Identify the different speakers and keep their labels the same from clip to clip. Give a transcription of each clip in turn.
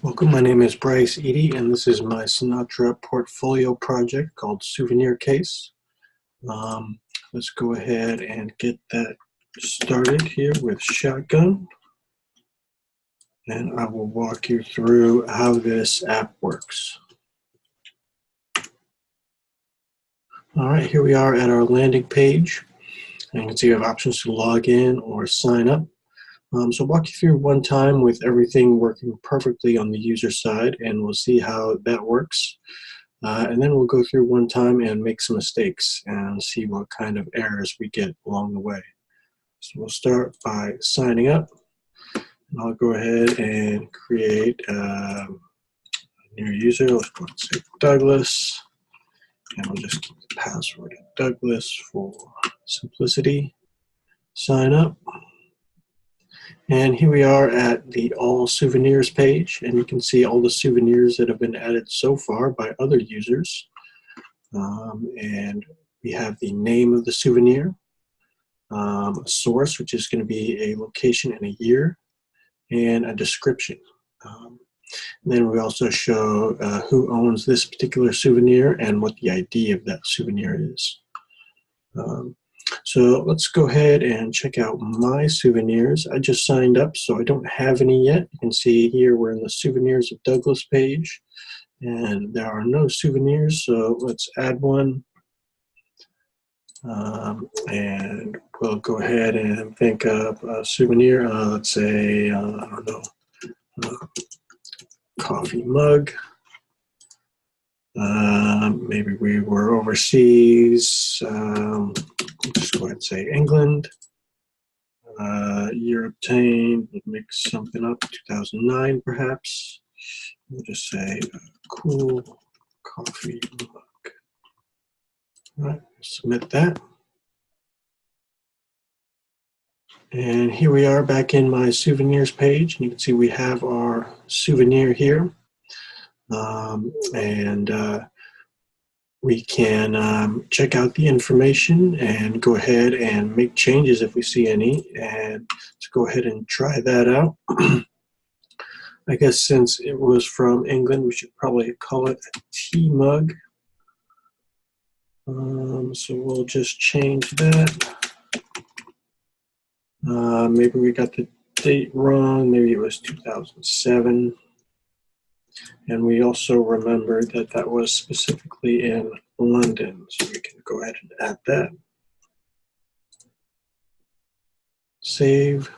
Speaker 1: Welcome, my name is Bryce Eady, and this is my Sinatra portfolio project called Souvenir Case. Let's go ahead and get that started here with Shotgun, and I will walk you through how this app works. All right, here we are at our landing page, and you can see you have options to log in or sign up. So I'll walk you through one time with everything working perfectly on the user side, and we'll see how that works. And then we'll go through one time and make some mistakes and see what kind of errors we get along the way. So we'll start by signing up. I'll go ahead and create a new user. Let's go and say Douglas. And we'll just keep the password Douglas for simplicity. Sign up. And here we are at the All Souvenirs page, and you can see all the souvenirs that have been added so far by other users. And we have the name of the souvenir, a source, which is going to be a location and a year, and a description. Then we also show who owns this particular souvenir and what the ID of that souvenir is. So let's go ahead and check out my souvenirs. I just signed up, so I don't have any yet. You can see here we're in the Souvenirs of Douglas page, and there are no souvenirs, so let's add one. And we'll go ahead and think of a souvenir. Let's say, I don't know, coffee mug. Maybe we were overseas. Just go ahead and say England. Year obtained, we'll make something up, 2009 perhaps. We'll just say cool coffee mug. All right, submit that. And here we are back in my souvenirs page, and you can see we have our souvenir here. We can check out the information and go ahead and make changes if we see any. And let's go ahead and try that out. I guess since it was from England, we should probably call it a tea mug. So we'll just change that. Maybe we got the date wrong. Maybe it was 2007. And we also remembered that that was specifically in London, so we can go ahead and add that. Save.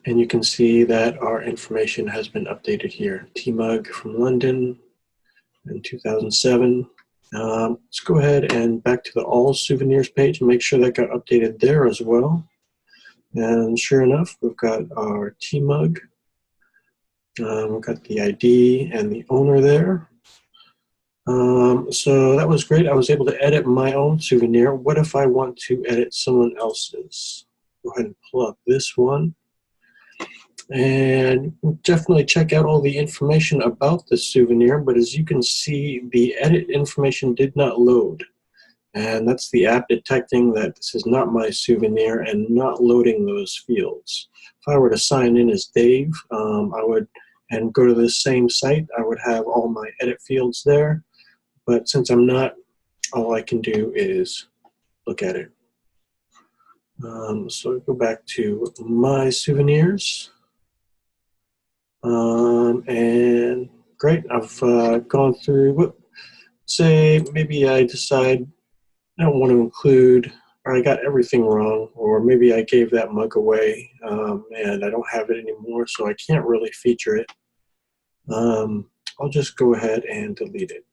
Speaker 1: And you can see that our information has been updated here. Tea-mug from London in 2007. Let's go ahead and back to the All Souvenirs page and make sure that got updated there as well. And sure enough, we've got our tea-mug. We've got the ID and the owner there. So that was great. I was able to edit my own souvenir. What if I want to edit someone else's? Go ahead and pull up this one. And definitely check out all the information about the souvenir, but as you can see, the edit information did not load. And that's the app detecting that this is not my souvenir and not loading those fields. If I were to sign in as Dave, I would and go to the same site, I would have all my edit fields there. But since I'm not, all I can do is look at it. So I go back to my souvenirs. And great, I've gone through, say maybe I decide I don't want to include, or I got everything wrong, or maybe I gave that mug away and I don't have it anymore, so I can't really feature it. I'll just go ahead and delete it.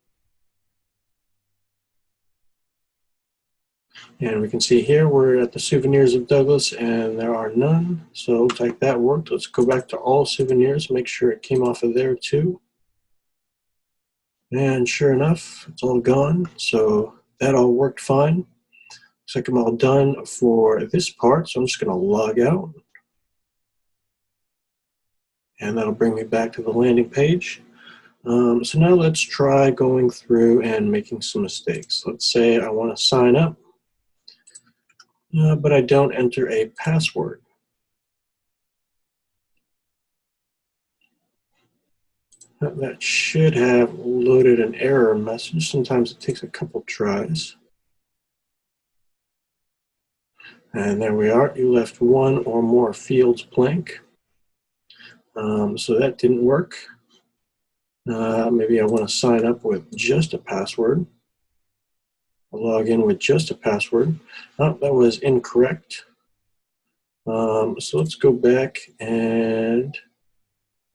Speaker 1: And we can see here we're at the Souvenirs of Douglas and there are none. So it looks like that worked. Let's go back to All Souvenirs, make sure it came off of there too. And sure enough, it's all gone. So that all worked fine. Looks like I'm all done for this part. So I'm just going to log out. And that'll bring me back to the landing page. So now let's try going through and making some mistakes. Let's say I want to sign up. But I don't enter a password. That should have loaded an error message. Sometimes it takes a couple tries. And there we are. You left one or more fields blank. So that didn't work. Maybe I want to sign up with just a password. I'll log in with just a password. Oh, that was incorrect. So let's go back and,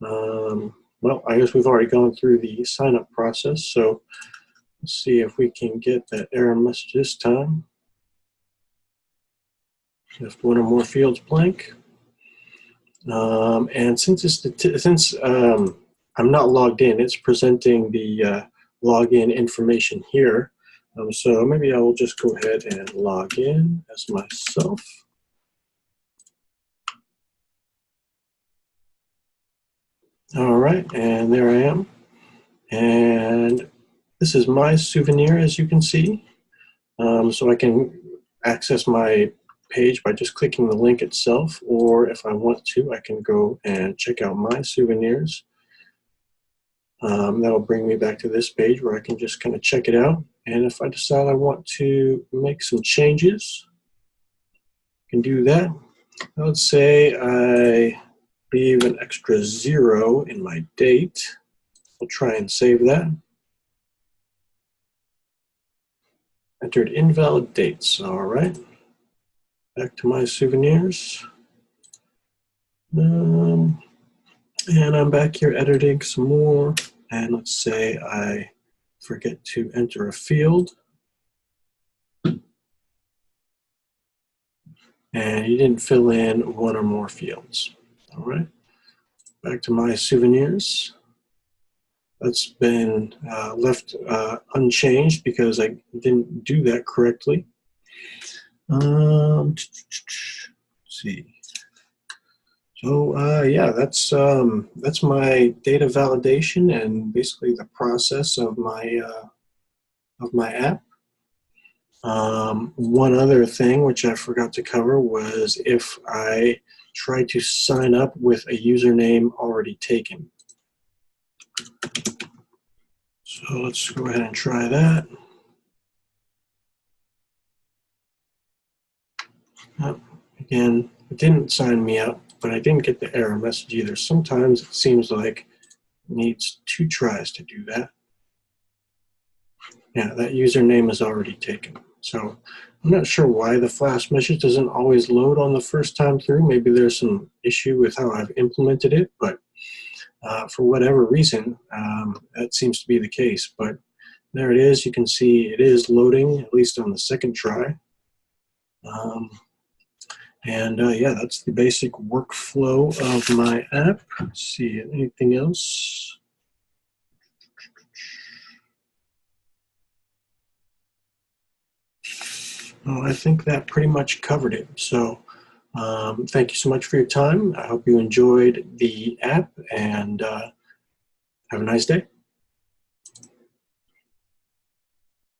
Speaker 1: well, I guess we've already gone through the sign up process. So let's see if we can get that error message this time. Left one or more fields blank. And since I'm not logged in, it's presenting the login information here. So maybe I will just go ahead and log in as myself. All right, and there I am. And this is my souvenir, as you can see. So I can access my page by just clicking the link itself, or if I want to, I can go and check out my souvenirs. That'll bring me back to this page where I can just kind of check it out. And if I decide I want to make some changes, I can do that. Let's say I leave an extra 0 in my date. I'll try and save that. Entered invalid dates. All right. Back to my souvenirs. And I'm back here editing some more. And let's say I forget to enter a field. And you didn't fill in one or more fields. All right. Back to my souvenirs. That's been left unchanged because I didn't do that correctly. Let's see. So yeah, that's my data validation and basically the process of my app. One other thing which I forgot to cover was if I try to sign up with a username already taken. So let's go ahead and try that. Again, it didn't sign me up, but I didn't get the error message either. Sometimes it seems like it needs 2 tries to do that. Yeah, that username is already taken. So I'm not sure why the flash message doesn't always load on the first time through. Maybe there's some issue with how I've implemented it, but for whatever reason, that seems to be the case. But there it is. You can see it is loading, at least on the second try. Yeah, that's the basic workflow of my app. Let's see, anything else? Well, I think that pretty much covered it. So thank you so much for your time. I hope you enjoyed the app, and have a nice day.